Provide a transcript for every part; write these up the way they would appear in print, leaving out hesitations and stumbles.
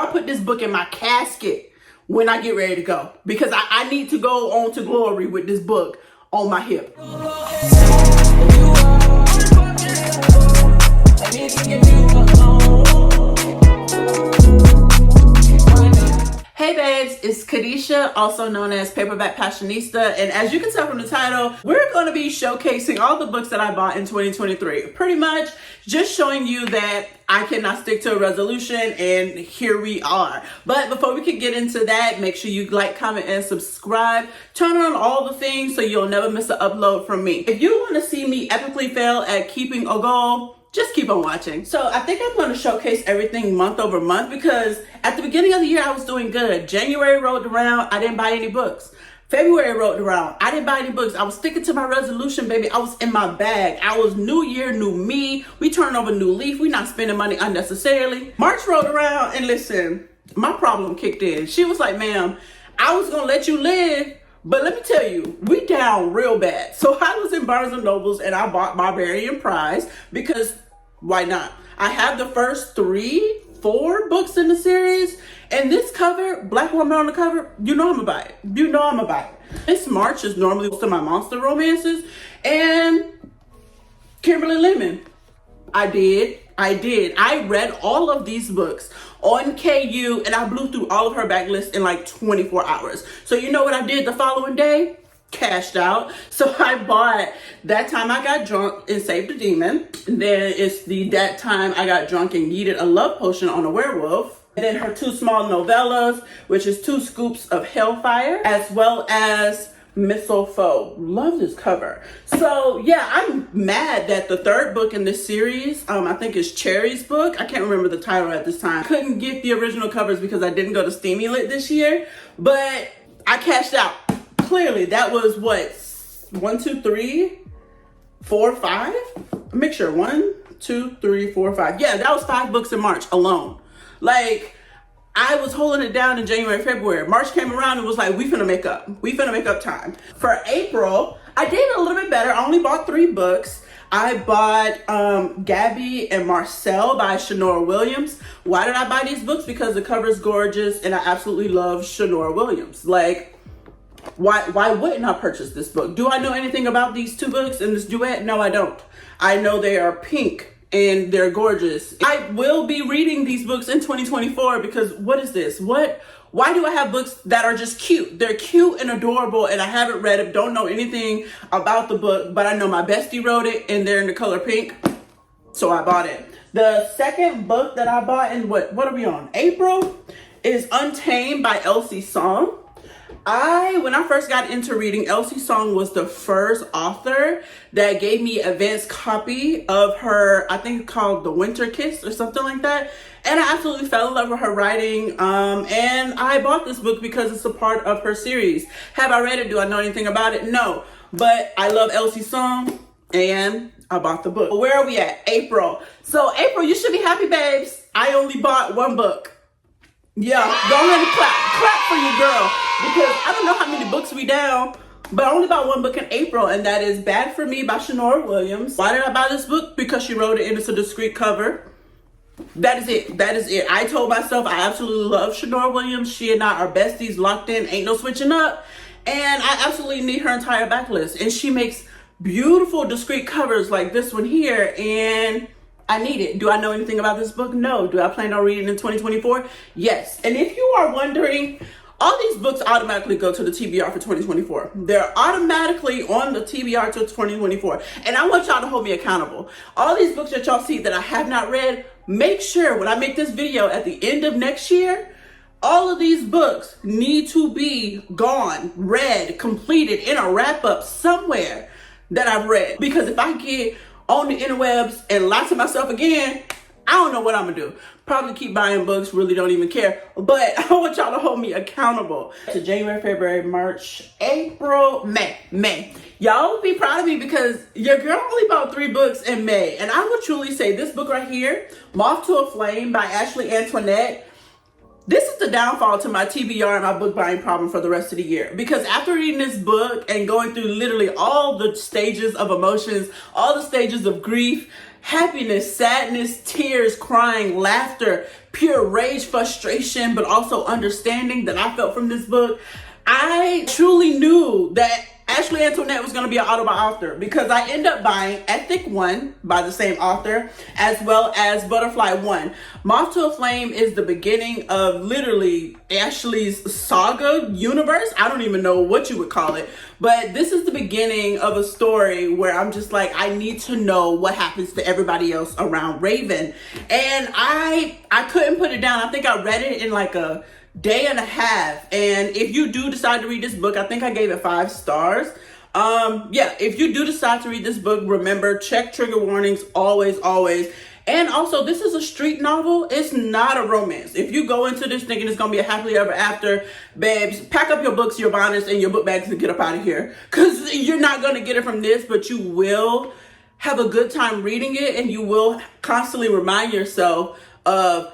Y'all put this book in my casket when I get ready to go, because I need to go on to glory with this book on my hip. Hey babes, it's Kadisha, also known as Paperbackpassionista, and as you can tell from the title, we're going to be showcasing all the books that I bought in 2023. Pretty much just showing you that I cannot stick to a resolution, and here we are. But before we can get into that, make sure you like, comment, and subscribe. Turn on all the things so you'll never miss an upload from me. If you want to see me epically fail at keeping a goal, just keep on watching. So I think I'm going to showcase everything month over month, because at the beginning of the year, I was doing good. January rolled around, I didn't buy any books. February rolled around, I didn't buy any books. I was sticking to my resolution, baby. I was in my bag. I was new year, new me. We turned over a new leaf. We not spending money unnecessarily. March rolled around, and listen, my problem kicked in. She was like, ma'am, I was going to let you live, but let me tell you, we down real bad. So I was in Barnes & Nobles and I bought Barbarian Prize, because why not? I have the first 4 books in the series, and this cover, black woman on the cover, you know I'm gonna buy it. You know I'm gonna buy it. This March is normally most of my monster romances, and Kimberly Lemon. I did. I read all of these books on KU, and I blew through all of her backlist in like 24 hours. So you know what I did the following day? Cashed out. So I bought That Time I Got Drunk and Saved a Demon. And then it's That Time I Got Drunk and Yeeted a Love Potion on a Werewolf. And then her 2 small novellas, which is 2 Scoops of Hellfire, as well as Missile Foe. Love this cover. So yeah, I'm mad that the 3rd book in this series, I think it's Cherry's book. I can't remember the title at this time. Couldn't get the original covers because I didn't go to Steamy Lit this year, but I cashed out. Clearly, that was what, 1, 2, 3, 4, 5? Make sure 1, 2, 3, 4, 5. Yeah, that was 5 books in March alone. Like, I was holding it down in January, February. March came around and was like, we finna make up. We finna make up time. For April, I did a little bit better. I only bought 3 books. I bought Gabby and Marcel by Shanora Williams. Why did I buy these books? Because the cover is gorgeous and I absolutely love Shanora Williams. Like, why wouldn't I purchase this book? Do I know anything about these 2 books and this duet? No, I don't. I know they are pink and they're gorgeous. I will be reading these books in 2024 because what is this? Why do I have books that are just cute? They're cute and adorable, and I haven't read it, don't know anything about the book, but I know my bestie wrote it and they're in the color pink, so I bought it. The second book that I bought in what are we on? April is Untamed by Elsie Song. When I first got into reading, Elsie Song was the first author that gave me advanced copy of her, I think it's called The Winter Kiss or something like that. And I absolutely fell in love with her writing. And I bought this book because it's a part of her series. Have I read it? Do I know anything about it? No. But I love Elsie Song and I bought the book. Where are we at? April. So April, you should be happy, babes. I only bought 1 book. Yeah, go ahead and clap for you, girl, because I don't know how many books we down, but I only bought 1 book in April, and that is Bad for Me by Shanora Williams. Why did I buy this book? Because she wrote it and it's a discreet cover. That is it. That is it. I told myself I absolutely love Shanora Williams. She and I are besties, locked in, ain't no switching up, and I absolutely need her entire backlist. And she makes beautiful discreet covers like this one here, and I need it. Do I know anything about this book? No. Do I plan on reading in 2024? Yes. And if you are wondering, all these books automatically go to the TBR for 2024. They're automatically on the TBR to 2024. And I want y'all to hold me accountable. All these books that y'all see that I have not read, make sure when I make this video at the end of next year, all of these books need to be gone, read, completed in a wrap up somewhere that I've read. Because if I get on the interwebs and lie to myself again, I don't know what I'm gonna do. Probably keep buying books, really don't even care. But I want y'all to hold me accountable. To January, February, March, April, May. Y'all be proud of me because your girl only bought 3 books in May. And I will truly say this book right here, Moth to a Flame by Ashley Antoinette, this is the downfall to my TBR and my book buying problem for the rest of the year. Because after reading this book and going through literally all the stages of emotions, all the stages of grief, happiness, sadness, tears, crying, laughter, pure rage, frustration, but also understanding that I felt from this book. I truly knew that Ashley Antoinette was going to be an autobiography because I ended up buying Ethic 1 by the same author, as well as Butterfly 1. Moth to a Flame is the beginning of literally Ashley's saga universe. I don't even know what you would call it, but this is the beginning of a story where I'm just like, I need to know what happens to everybody else around Raven. And I couldn't put it down. I think I read it in like a day and a half. And if you do decide to read this book, I think I gave it 5 stars. Yeah, if you do decide to read this book, remember, check trigger warnings always. And also, this is a street novel. It's not a romance. If you go into this thinking it's gonna be a happily ever after, babes, pack up your books, your bonnets, and your book bags and get up out of here, because you're not gonna get it from this, but you will have a good time reading it, and you will constantly remind yourself of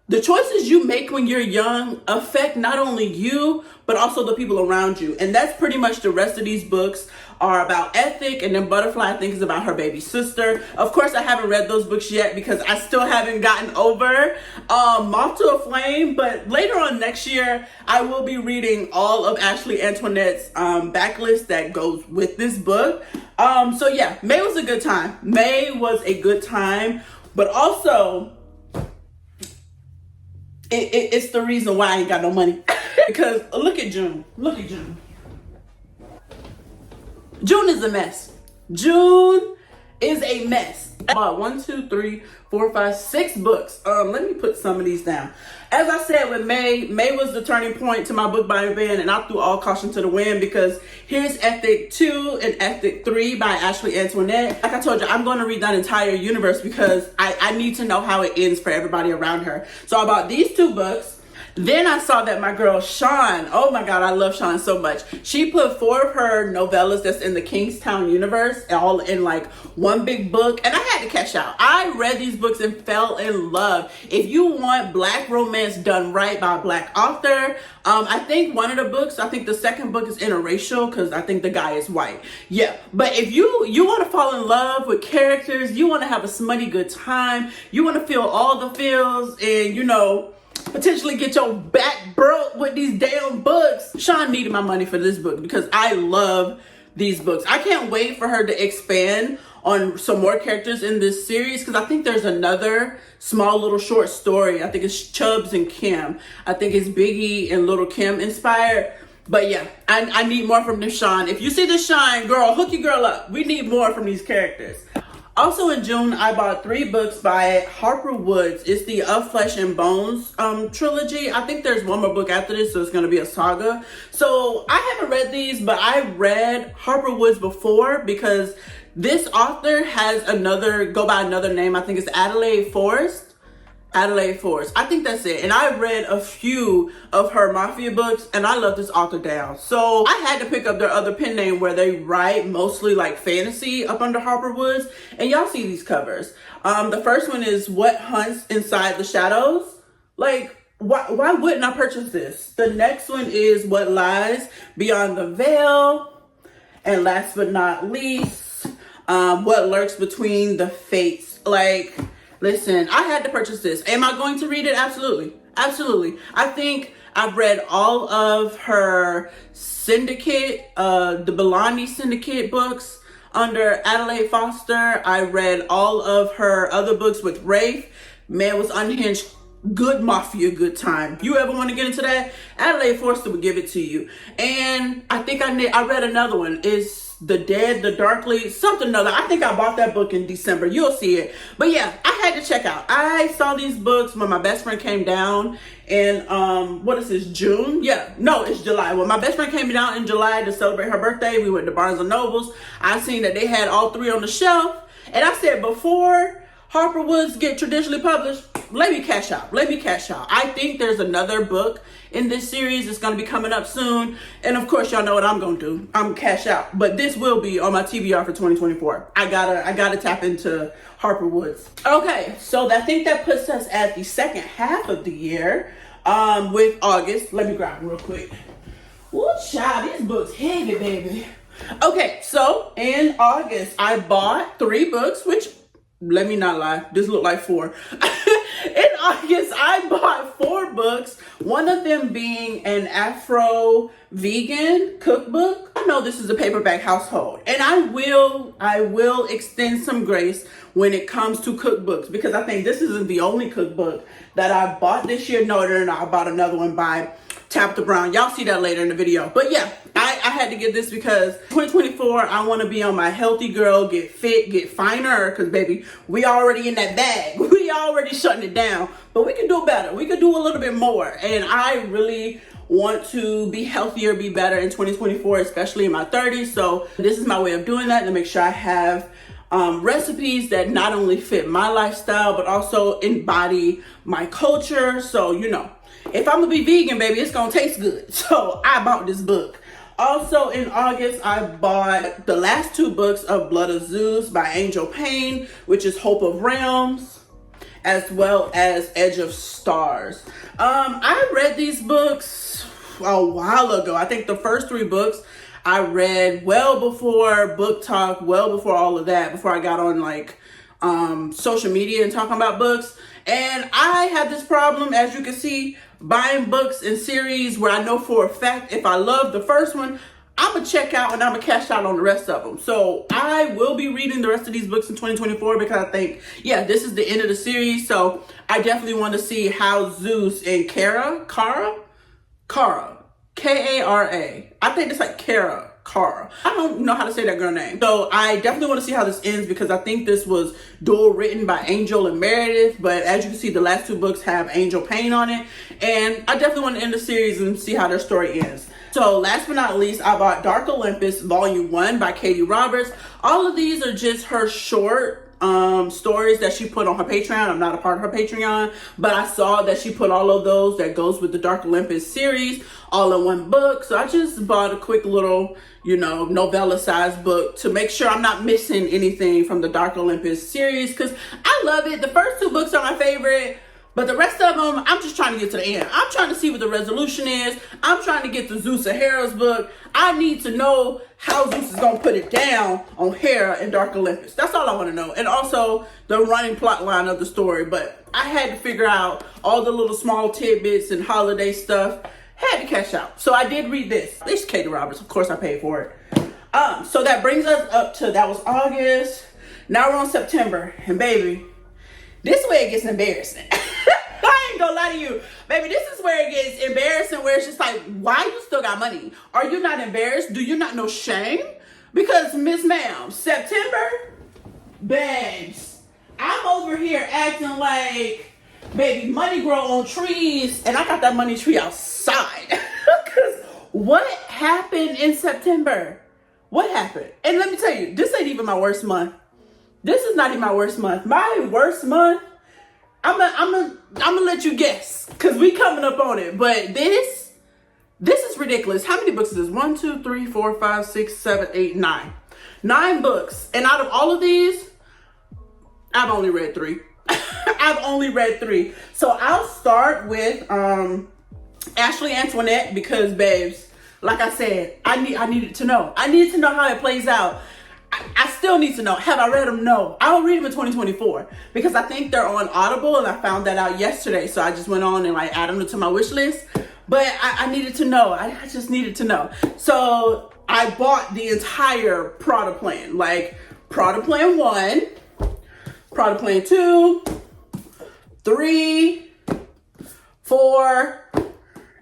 the choices you make when you're young affect not only you, but also the people around you. And that's pretty much the rest of these books are about Ethic, and then Butterfly, I think, is about her baby sister. Of course, I haven't read those books yet because I still haven't gotten over Moth to a Flame, but later on next year, I will be reading all of Ashley Antoinette's backlist that goes with this book. So yeah, May was a good time. May was a good time, but also, it's the reason why I ain't got no money. Because look at June. Look at June. June is a mess. June is a mess. I bought 1, 2, 3, 4, 5, 6 books. Let me put some of these down. As I said with May was the turning point to my book buying van, and I threw all caution to the wind because here's Ethic 2 and Ethic 3 by Ashley Antoinette. Like I told you, I'm going to read that entire universe because I need to know how it ends for everybody around her. So I bought these 2 books. Then I saw that my girl Sean, oh my God, I love Sean so much. She put 4 of her novellas that's in the Kingstown universe all in like one big book, and I had to cash out. I read these books and fell in love. If you want Black romance done right by a Black author, I think one of the books, I think the second book is interracial because I think the guy is white. Yeah, but if you want to fall in love with characters, you want to have a smutty good time, you want to feel all the feels, and you know, potentially get your back broke with these damn books. Sean needed my money for this book because I love these books. I can't wait for her to expand on some more characters in this series because I think there's another small little short story. I think it's Chubbs and Kim. I think it's Biggie and Little Kim inspired. But yeah, I need more from this Sean. If you see this Sean, girl, hook your girl up. We need more from these characters. Also in June, I bought 3 books by Harper Woods. It's the Of Flesh and Bones trilogy. I think there's one more book after this, so it's going to be a saga. So I haven't read these, but I read Harper Woods before because this author has go by another name. I think it's Adelaide Forrest. I think that's it. And I read a few of her Mafia books, and I love this author down. So I had to pick up their other pen name where they write mostly like fantasy up under Harper Woods. And y'all see these covers. The first one is What Hunts Inside the Shadows. Like, why wouldn't I purchase this? The next one is What Lies Beyond the Veil. And last but not least, What Lurks Between the Fates. Like, listen, I had to purchase this. Am I going to read it? Absolutely. Absolutely. I think I've read all of her Syndicate, the Belani Syndicate books under Adelaide Foster. I read all of her other books with Rafe. Man was unhinged. Good Mafia, good time. You ever want to get into that? Adelaide Foster would give it to you. And I think I read another one. It's The Dead, the Darkly, something another. I think I bought that book in December. You'll see it. But yeah, I had to check out. I saw these books when my best friend came down in, what is this, June? Yeah, no, it's July. When my best friend came down in July to celebrate her birthday, we went to Barnes & Nobles. I seen that they had all 3 on the shelf. And I said, before Harper Woods get traditionally published, let me cash out. I think there's another book in this series that's going to be coming up soon. And of course, y'all know what I'm going to do. I'm cash out. But this will be on my TBR for 2024. I gotta tap into Harper Woods. Okay, so I think that puts us at the second half of the year with August. Let me grab them real quick. Ooh, child, these books heavy, baby. Okay, so in August, I bought 3 books, which let me not lie, this looked like 4. In August, I bought 4 books, one of them being an Afro vegan cookbook. I know this is a paperback household, and I will extend some grace when it comes to cookbooks, because I think this isn't the only cookbook that I bought this year. No, I bought another one by Tabitha Brown. Y'all see that later in the video. But yeah, I had to get this because 2024, I want to be on my healthy girl, get fit, get finer, because baby, we already in that bag. We already shutting it down, but we can do better. We can do a little bit more. And I really want to be healthier, be better in 2024, especially in my 30s. So this is my way of doing that, to make sure I have recipes that not only fit my lifestyle, but also embody my culture. So, you know, if I'm gonna be vegan, baby, it's gonna taste good. So I bought this book. Also in August, I bought the last 2 books of Blood of Zeus by Angel Payne, which is Hope of Realms, as well as Edge of Stars. I read these books a while ago. I think the first 3 books I read well before Book Talk, well before all of that, before I got on like social media and talking about books. And I had this problem, as you can see, buying books in series where I know for a fact if I love the first one, I'm gonna check out and I'm gonna cash out on the rest of them. So I will be reading the rest of these books in 2024, because I think, yeah, this is the end of the series. So I definitely want to see how Zeus and Kara, K-A-R-A. I think it's like Kara. I don't know how to say that girl name. So I definitely want to see how this ends, because I think this was dual written by Angel and Meredith. But as you can see, the last 2 books have Angel Payne on it. And I definitely want to end the series and see how their story ends. So last but not least, I bought Dark Olympus Volume 1 by Katie Roberts. All of these are just her short stories that she put on her Patreon. I'm not a part of her Patreon, but I saw that she put all of those that goes with the Dark Olympus series all in one book. So I just bought a quick little, you know, novella sized book to make sure I'm not missing anything from the Dark Olympus series, because I love it. The first 2 books are my favorite, but the rest of them, I'm just trying to get to the end. I'm trying to see what the resolution is. I'm trying to get to Zeus and Hera's book. I need to know how Zeus is going to put it down on Hera and Dark Olympus. That's all I want to know. And also the running plot line of the story. But I had to figure out all the little small tidbits and holiday stuff. Had to cash out. So I did read this. This is Katie Roberts. Of course I paid for it. So that brings us up to, that was August. Now we're on September. And baby, this is where it gets embarrassing. I ain't gonna lie to you. Baby, this is where it gets embarrassing, where it's just like, why you still got money? Are you not embarrassed? Do you not know shame? Because, Miss Ma'am, September, babes, I'm over here acting like, baby, money grow on trees, and I got that money tree outside. Because what happened in September? What happened? And let me tell you, this ain't even my worst month. This is not even my worst month. My worst month, I'm gonna let you guess, because we coming up on it. But this is ridiculous. How many books is this? 1, 2, 3, 4, 5, 6, 7, 8, 9. 9 books. And out of all of these, I've only read 3. I've only read 3. So I'll start with Ashley Antoinette, because babes, like I said, I needed to know. I needed to know how it plays out. I still need to know. Have I read them? No. I'll read them in 2024, because I think they're on Audible, and I found that out yesterday. So I just went on and like added them to my wish list. But I needed to know. I just needed to know. So I bought the entire Prada plan. Like Prada plan 1, Prada plan 2, 3, 4,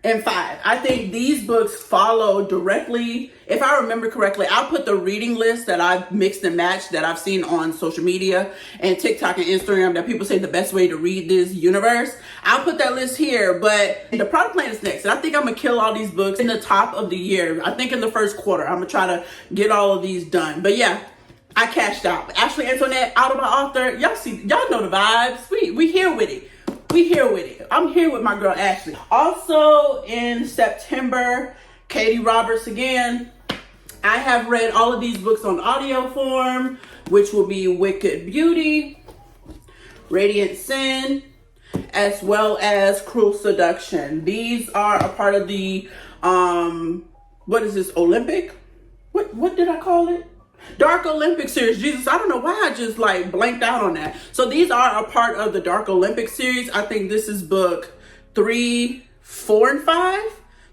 and 5. I think these books follow directly. If I remember correctly, I'll put the reading list that I've mixed and matched that I've seen on social media and TikTok and Instagram that people say the best way to read this universe. I'll put that list here, but the product plan is next. And I think I'm gonna kill all these books in the top of the year. I think in the first quarter, I'm gonna try to get all of these done. But yeah, I cashed out. Ashley Antoinette, out of my author. Y'all know the vibes. We here with it. We here with it. I'm here with my girl Ashley. Also in September, Katie Roberts again. I have read all of these books on audio form, which will be Wicked Beauty, Radiant Sin, as well as Cruel Seduction. These are a part of the what is this, Olympic? What did I call it? Dark Olympic series. Jesus, I don't know why I just like blanked out on that. So these are a part of the Dark Olympic series. I think this is book 3, 4, and 5.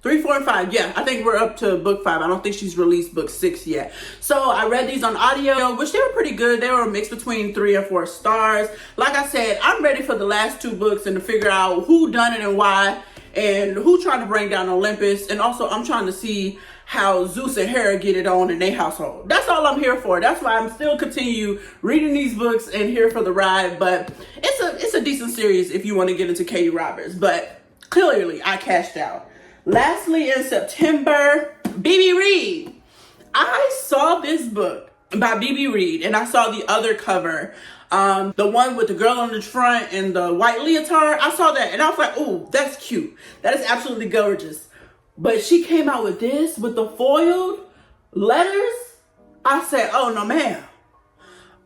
3, 4, and 5. Yeah, I think we're up to book 5. I don't think she's released book 6 yet. So I read these on audio, which they were pretty good. They were a mix between 3 and 4 stars. Like I said, I'm ready for the last 2 books and to figure out who done it and why, and who trying to bring down Olympus. And also I'm trying to see how Zeus and Hera get it on in their household. That's all I'm here for. That's why I'm still continue reading these books and here for the ride. But it's a decent series if you want to get into Katie Roberts. But clearly I cashed out. Lastly, in September, BB Reed. I saw this book by BB Reed and I saw the other cover. The one with the girl on the front and the white leotard. I saw that and I was like, oh, that's cute. That is absolutely gorgeous. But she came out with this, with the foiled letters. I said, oh no ma'am.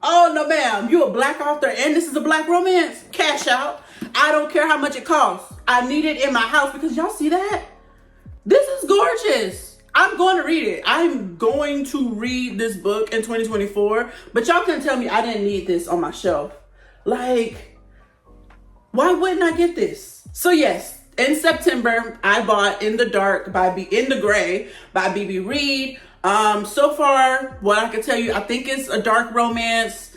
Oh no ma'am, you a black author and this is a black romance? Cash out. I don't care how much it costs. I need it in my house because y'all see that? This is gorgeous. I'm going to read it. I'm going to read this book in 2024. But y'all couldn't tell me I didn't need this on my shelf. Like, why wouldn't I get this? So yes, in September, I bought In the Gray by BB Reed. So far, what I can tell you, I think it's a dark romance.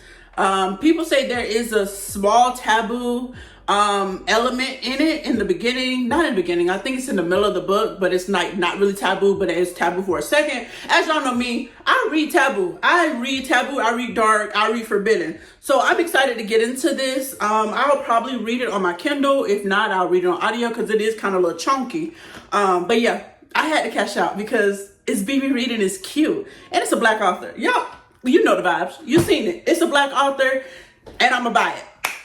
People say there is a small taboo element in it in the beginning. Not in the beginning. I think it's in the middle of the book, but it's not really taboo, but it is taboo for a second. As y'all know me, I read taboo. I read dark, I read forbidden. So I'm excited to get into this. I'll probably read it on my Kindle. If not, I'll read it on audio because it is kind of a little chunky. But yeah, I had to cash out because it's BB Reed and it's cute. And it's a black author. Y'all, you know the vibes. You've seen it. It's a black author and I'm gonna buy it.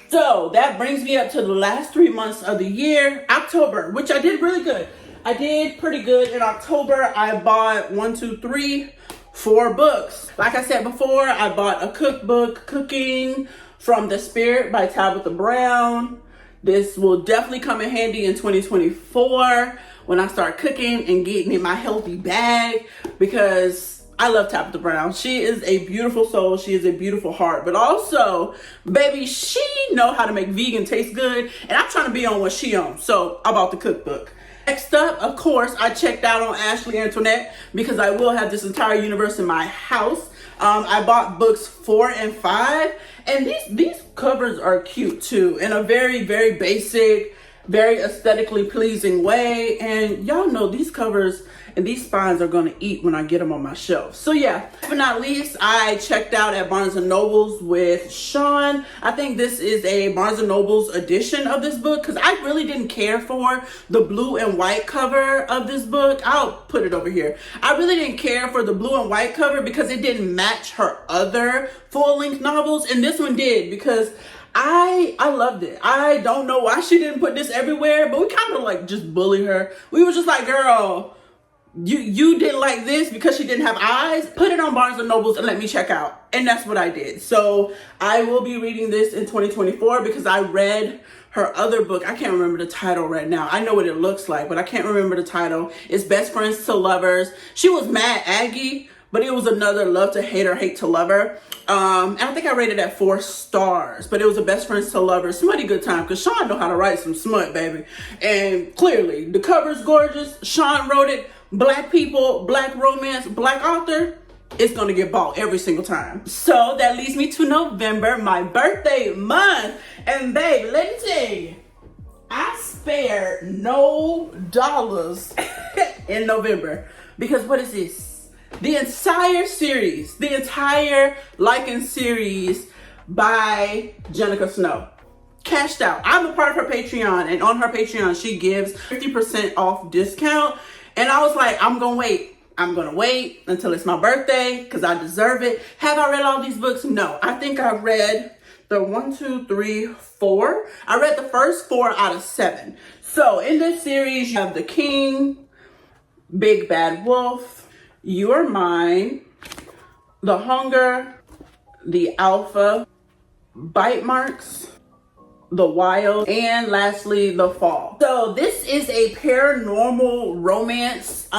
So that brings me up to the last 3 months of the year, October, which I did really good. I did pretty good in October. I bought 4 books. Like I said before, I bought a cookbook, Cooking from the Spirit by Tabitha Brown. This will definitely come in handy in 2024 when I start cooking and getting in my healthy bag because I love Tabitha Brown. She is a beautiful soul. She is a beautiful heart. But also, baby, she know how to make vegan taste good. And I'm trying to be on what she on. So I bought the cookbook. Next up, of course, I checked out on Ashley Antoinette because I will have this entire universe in my house. I bought books 4 and 5. And these covers are cute too. In a very, very basic, very aesthetically pleasing way. And y'all know these covers and these spines are gonna eat when I get them on my shelf. So yeah, but not least, I checked out at Barnes & Noble's with Sean. I think this is a Barnes & Noble's edition of this book because I really didn't care for the blue and white cover of this book. I'll put it over here. I really didn't care for the blue and white cover because it didn't match her other full-length novels, and this one did because I loved it. I don't know why she didn't put this everywhere, but we kind of like just bully her. We were just like, girl, you didn't like this because she didn't have eyes? Put it on Barnes & Noble's and let me check out. And that's what I did. So I will be reading this in 2024 because I read her other book. I can't remember the title right now. I know what it looks like, but I can't remember the title. It's Best Friends to Lovers. She was Mad Aggie, but it was another love to hate or hate to lover. And I think I rated at 4 stars, but it was a Best Friends to Lovers smutty good time because Sean know how to write some smut, baby. And clearly the cover's gorgeous. Sean wrote it. Black people, black romance, black author. It's gonna get bought every single time. So that leads me to November, my birthday month. And babe, let me tell you, I spared no dollars in November because what is this? The entire series, the entire Lycan series by Jenica Snow. Cashed out. I'm a part of her Patreon, and on her Patreon, she gives 50% off discount. And I was like, I'm gonna wait. I'm gonna wait until it's my birthday because I deserve it. Have I read all these books? No. I think I read the 1, 2, 3, 4. I read the first 4 out of 7. So in this series, you have The King, Big Bad Wolf, You Are Mine, The Hunger, The Alpha, Bite Marks, The Wild, and lastly, The Fall. So this is a paranormal romance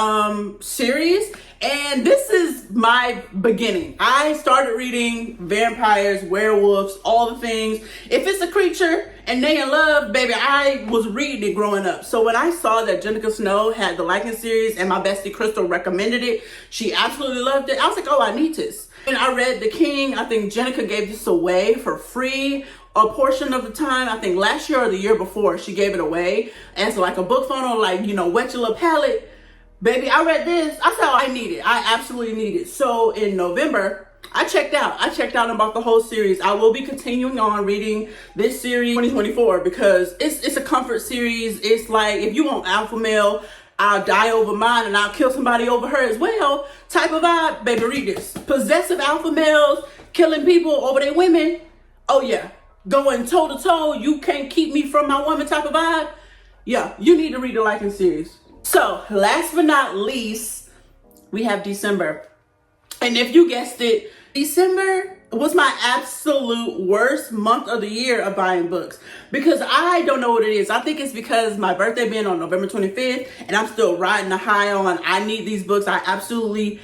series, And this is my beginning. I started reading vampires, werewolves, all the things. If it's a creature and they in love, baby, I was reading it growing up. So when I saw that Jenica Snow had the Lycan series and my bestie Crystal recommended it, she absolutely loved it. I was like, oh, I need this. And I read The King. I think Jenica gave this away for free a portion of the time. I think last year or the year before, she gave it away as like a book funnel, like, you know, wet your little palate. Baby, I read this. I said, oh, I need it. I absolutely need it. So in November, I checked out and bought the whole series. I will be continuing on reading this series 2024 because it's a comfort series. It's like, if you want alpha male, I'll die over mine and I'll kill somebody over her as well type of vibe, baby, read this. Possessive alpha males killing people over their women. Oh yeah, going toe to toe, you can't keep me from my woman type of vibe. Yeah, you need to read the Lycan series. So last but not least, we have December. And if you guessed it, December was my absolute worst month of the year of buying books because I don't know what it is. I think it's because my birthday being on November 25th and I'm still riding the high on I need these books. I absolutely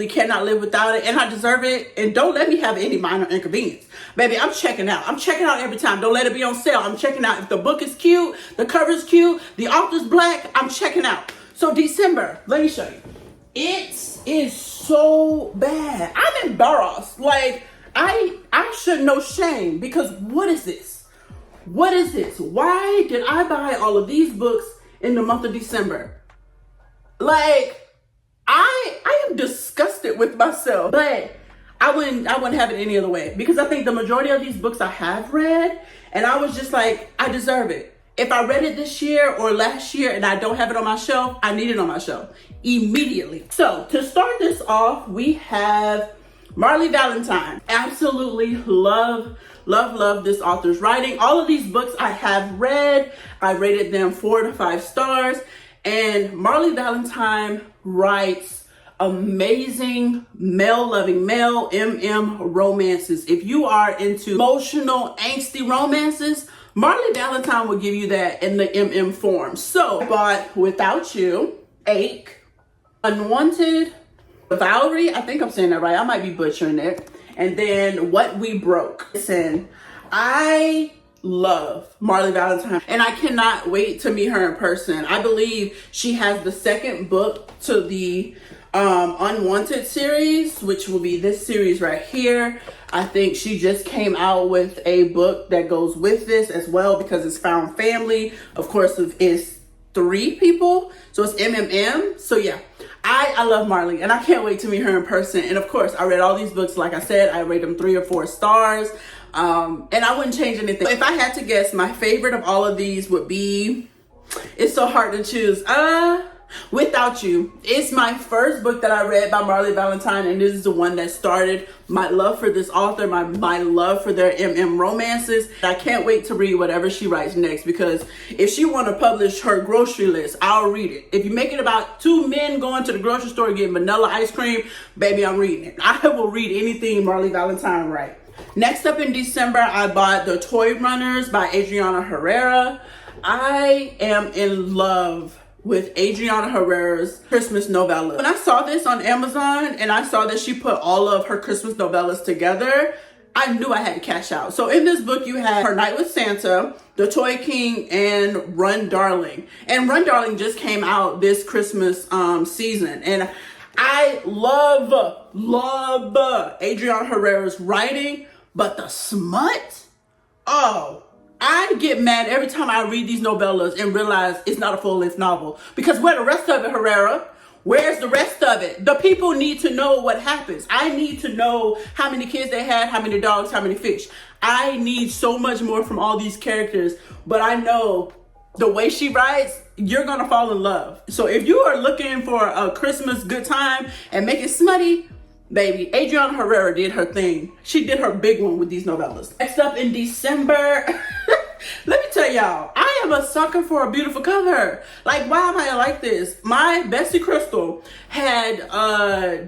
cannot live without it and I deserve it. And don't let me have any minor inconvenience. Baby, I'm checking out. I'm checking out every time. Don't let it be on sale. I'm checking out. If the book is cute, the cover's cute, the author's black, I'm checking out. So December, let me show you. It is so bad. I'm embarrassed. Like, I should know shame because what is this? What is this? Why did I buy all of these books in the month of December? Like, I am disgusted with myself, but I wouldn't have it any other way because I think the majority of these books I have read and I was just like, I deserve it. If I read it this year or last year and I don't have it on my shelf, I need it on my shelf immediately. So to start this off, we have Marley Valentine. Absolutely love this author's writing. All of these books I have read. I rated them 4 to 5 stars. And Marley Valentine writes amazing male-loving male romances. If you are into emotional, angsty romances, Marley Valentine will give you that in the form. So I bought Without You, Ache, Unwanted, Valerie, I think I'm saying that right. I might be butchering it. And then What We Broke. Listen, I love Marley Valentine and I cannot wait to meet her in person. I believe she has the second book to the Unwanted series, which will be this series right here. I think she just came out with a book that goes with this as well because it's found family. Of course, it's 3 people, so it's MMM. So yeah, I love Marley and I can't wait to meet her in person. And of course, I read all these books. Like I said, I rate them 3 or 4 stars. And I wouldn't change anything. If I had to guess, my favorite of all of these would be, it's so hard to choose. Without You. It's my first book that I read by Marley Valentine, and this is the one that started my love for this author, my love for their romances. I can't wait to read whatever she writes next because if she want to publish her grocery list, I'll read it. If you make it about 2 men going to the grocery store getting vanilla ice cream, baby, I'm reading it. I will read anything Marley Valentine writes. Next up in December, I bought The Toy Runners by Adriana Herrera. I am in love with Adriana Herrera's Christmas novella. When I saw this on Amazon and I saw that she put all of her Christmas novellas together, I knew I had to cash out. So in this book, you have Her Night with Santa, The Toy King, and Run Darling. And Run Darling just came out this Christmas season. And I love Adriana Herrera's writing, but the smut, oh, I get mad every time I read these novellas and realize it's not a full-length novel. Because where the rest of it, Herrera? Where's the rest of it? The people need to know what happens. I need to know how many kids they had, how many dogs, how many fish. I need so much more from all these characters. But I know the way she writes, you're going to fall in love. So if you are looking for a Christmas good time and make it smutty, baby, Adriana Herrera did her thing. She did her big one with these novellas. Next up in December, let me tell y'all, I am a sucker for a beautiful cover. Like, why am I like this? My bestie Crystal had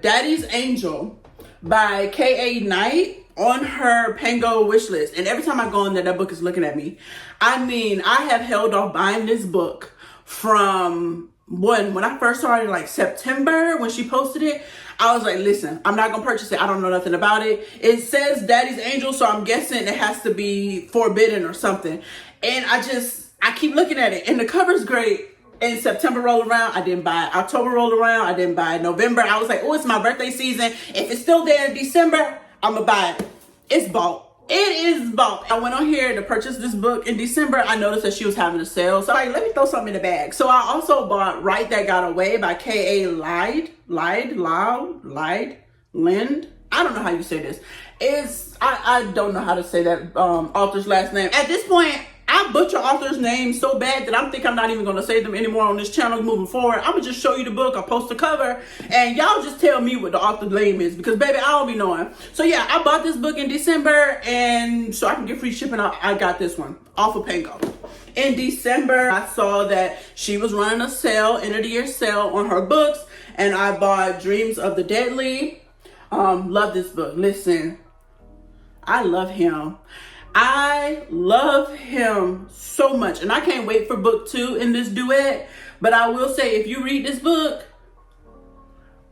Daddy's Angel by K.A. Knight on her Pango wish list. And every time I go in there, that book is looking at me. I mean, I have held off buying this book from when I first started, like September, when she posted it. I was like, listen, I'm not gonna purchase it. I don't know nothing about it. It says Daddy's Angel, so I'm guessing it has to be forbidden or something. And I keep looking at it, and the cover's great. And September rolled around, I didn't buy it. October rolled around, I didn't buy it. November, I was like, oh, it's my birthday season. If it's still there in December, I'm gonna buy it. It's bought. It is bought. I went on here to purchase this book in December. I noticed that she was having a sale. So I'm like, let me throw something in the bag. So I also bought Right That Got Away by K.A. Lind. I don't know how you say this. I don't know how to say that author's last name. At this point, I butcher authors' names so bad that I'm thinking I'm not even going to say them anymore on this channel moving forward. I'm going to just show you the book. I'll post the cover, and y'all just tell me what the author's name is, because, baby, I don't be knowing. So, yeah, I bought this book in December, and so I can get free shipping. I got this one off of Pango. In December, I saw that she was running a sale, end of the year sale on her books, and I bought Dreams of the Deadly. Love this book. Listen, I love him. I love him so much, and I can't wait for book 2 in this duet. But I will say, if you read this book,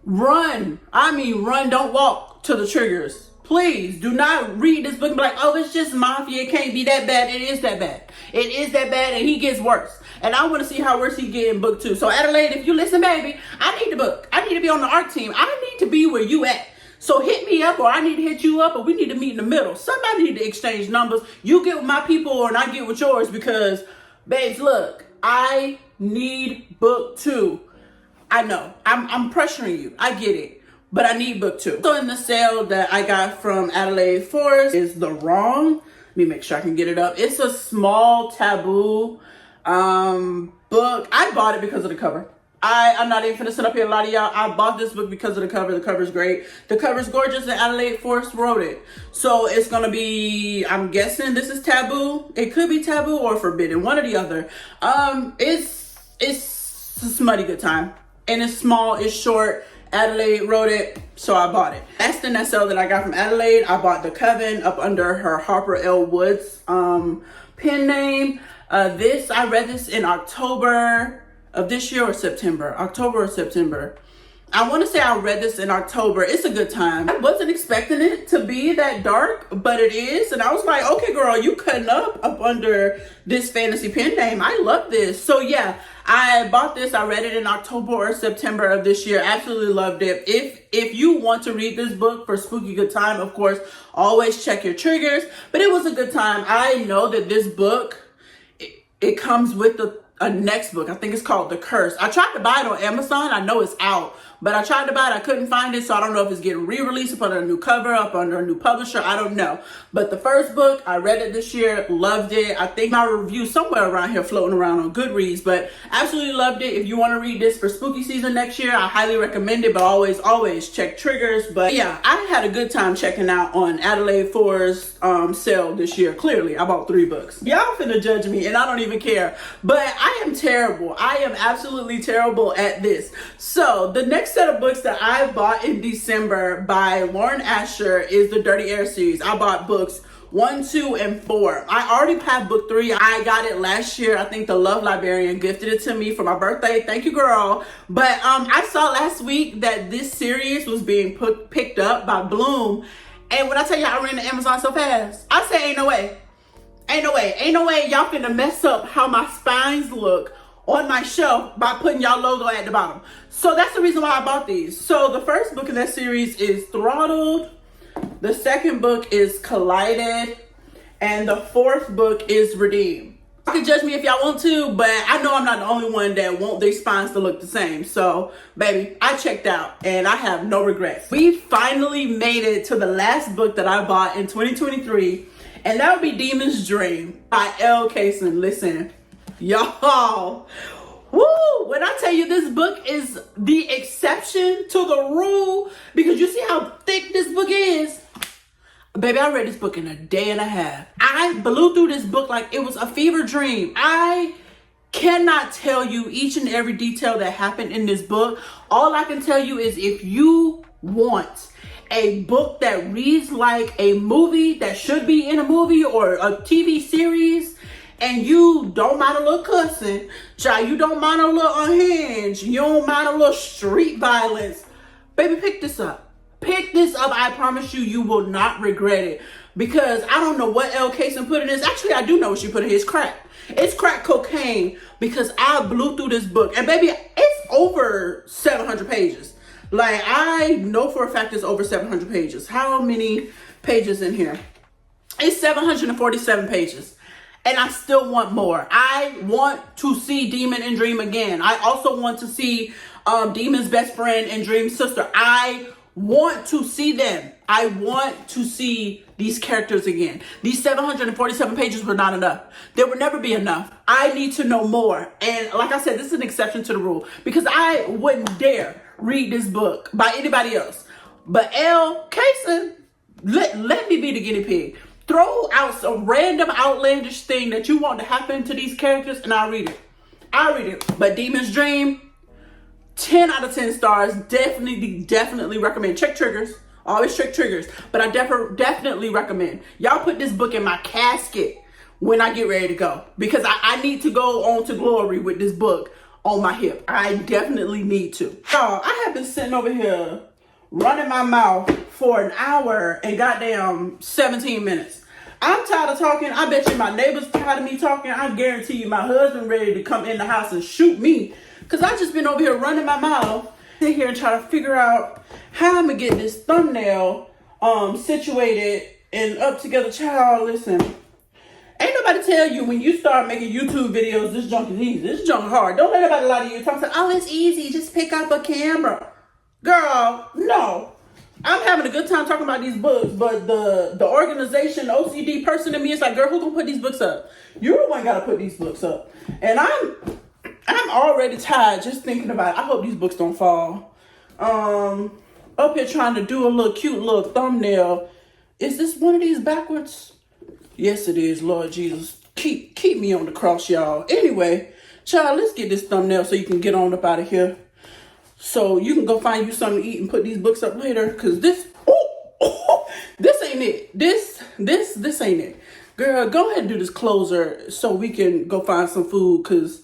run. I mean, run, don't walk to the triggers. Please do not read this book and be like, oh, it's just mafia. It can't be that bad. It is that bad. It is that bad, and he gets worse. And I want to see how worse he get in book 2. So Adelaide, if you listen, baby, I need the book. I need to be on the art team. I need to be where you at. So hit me up, or I need to hit you up, or we need to meet in the middle. Somebody need to exchange numbers. You get with my people, and I get with yours, because, babes, look, I need book 2. I know, I'm pressuring you. I get it, but I need book 2. So in the sale that I got from Adelaide Forest is The Wrong. Let me make sure I can get it up. It's a small taboo book. I bought it because of the cover. I'm not even finna sit up here and lie to y'all. I bought this book because of the cover. The cover's great. The cover's gorgeous, and Adelaide Forest wrote it. So it's gonna be, I'm guessing this is taboo. It could be taboo or forbidden, one or the other. It's a smutty good time. And it's small, it's short. Adelaide wrote it, so I bought it. That's the next sale that I got from Adelaide. I bought The Coven up under her Harper L. Woods pen name. I read this in October of this year, or September. October or September. I want to say I read this in October. It's a good time. I wasn't expecting it to be that dark, but it is. And I was like, okay, girl, you cutting up under this fantasy pen name. I love this. So yeah, I bought this. I read it in October or September of this year. Absolutely loved it. If you want to read this book for spooky good time, of course, always check your triggers. But it was a good time. I know that this book, it comes with a next book. I think it's called The Curse. I tried to buy it on Amazon. I know it's out, but I tried to buy it. I couldn't find it, so I don't know if it's getting re-released up under a new cover, up under a new publisher. I don't know. But the first book, I read it this year, loved it. I think my review somewhere around here floating around on Goodreads, but absolutely loved it. If you want to read this for spooky season next year, I highly recommend it, but always check triggers. But yeah, I had a good time checking out on Adelaide Forest sale this year. Clearly, I bought 3 books. Y'all finna judge me, and I don't even care. But I am terrible. I am absolutely terrible at this. So the next set of books that I bought in December by Lauren Asher is the Dirty Air series. I bought books 1, 2, and 4. I already have book 3. I got it last year. I think the Love Librarian gifted it to me for my birthday. Thank you, girl. But I saw last week that this series was being picked up by Bloom. And when I tell you I ran to Amazon so fast, I said, ain't no way. Ain't no way y'all finna mess up how my spines look on my shelf by putting y'all logo at the bottom. So that's the reason why I bought these. So the first book in that series is Throttled. The second book is Collided. And the fourth book is Redeemed. You can judge me if y'all want to, but I know I'm not the only one that want their spines to look the same. So, baby, I checked out and I have no regrets. We finally made it to the last book that I bought in 2023. And that would be Demon's Dream by L. Kaysen. Listen, y'all, woo, when I tell you this book is the exception to the rule, because you see how thick this book is. Baby, I read this book in a day and a half. I blew through this book like it was a fever dream. I cannot tell you each and every detail that happened in this book. All I can tell you is if you want a book that reads like a movie that should be in a movie or a TV series, and you don't mind a little cussing, child, you don't mind a little unhinged, you don't mind a little street violence, baby, pick this up. Pick this up. I promise you, you will not regret it. Because I don't know what Elle Casey put in this. Actually, I do know what she put in here. It's crack. It's crack cocaine, because I blew through this book. And baby, it's over 700 pages. Like, I know for a fact it's over 700 pages. How many pages in here? It's 747 pages. And I still want more. I want to see Demon and Dream again. I also want to see Demon's best friend and Dream's sister. I want to see them. I want to see these characters again. These 747 pages were not enough. There will never be enough. I need to know more. And like I said, this is an exception to the rule, because I wouldn't dare read this book by anybody else. But Elle Casey, let me be the guinea pig. Throw out some random outlandish thing that you want to happen to these characters, and I'll read it. I'll read it. But Demon's Dream, 10 out of 10 stars. Definitely recommend. Check triggers. Always check triggers. But I definitely recommend. Y'all put this book in my casket when I get ready to go. Because I need to go on to glory with this book on my hip. I definitely need to. Y'all, I have been sitting over here running my mouth for an hour and goddamn 17 minutes. I'm tired of talking. I bet you my neighbor's tired of me talking. I guarantee you my husband ready to come in the house and shoot me. Because I just been over here running my mouth, sit here and try to figure out how I'm going to get this thumbnail situated and up together. Child, listen. Ain't nobody tell you when you start making YouTube videos, this junk is easy. This junk is hard. Don't let anybody lie to you. Talk, oh, it's easy. Just pick up a camera. Girl, no. I'm having a good time talking about these books, but the organization, OCD person in me is like, girl, who's going to put these books up? You're the one got to put these books up. And I'm already tired just thinking about it. I hope these books don't fall. Up here trying to do a little cute little thumbnail. Is this one of these backwards? Yes, it is, Lord Jesus. Keep me on the cross, y'all. Anyway, child, let's get this thumbnail so you can get on up out of here. So you can go find you something to eat and put these books up later. Because this ain't it. This ain't it. Girl, go ahead and do this closer so we can go find some food. Because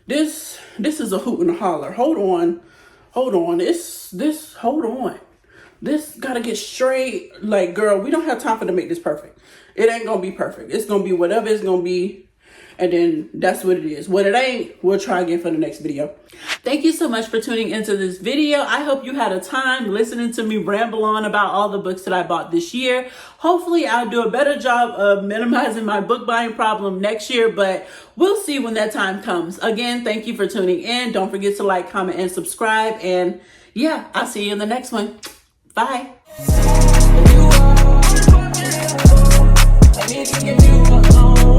this is a hoot and a holler. Hold on. Hold on. This gotta get straight. Like, girl, we don't have time for to make this perfect. It ain't gonna be perfect. It's gonna be whatever it's gonna be. And then that's what it is. What it ain't, we'll try again for the next video. Thank you so much for tuning into this video. I hope you had a time listening to me ramble on about all the books that I bought this year. Hopefully I'll do a better job of minimizing my book buying problem next year, but we'll see when that time comes. Again, thank you for tuning in. Don't forget to like, comment, and subscribe. And yeah, I'll see you in the next one. Bye. I need to get you alone.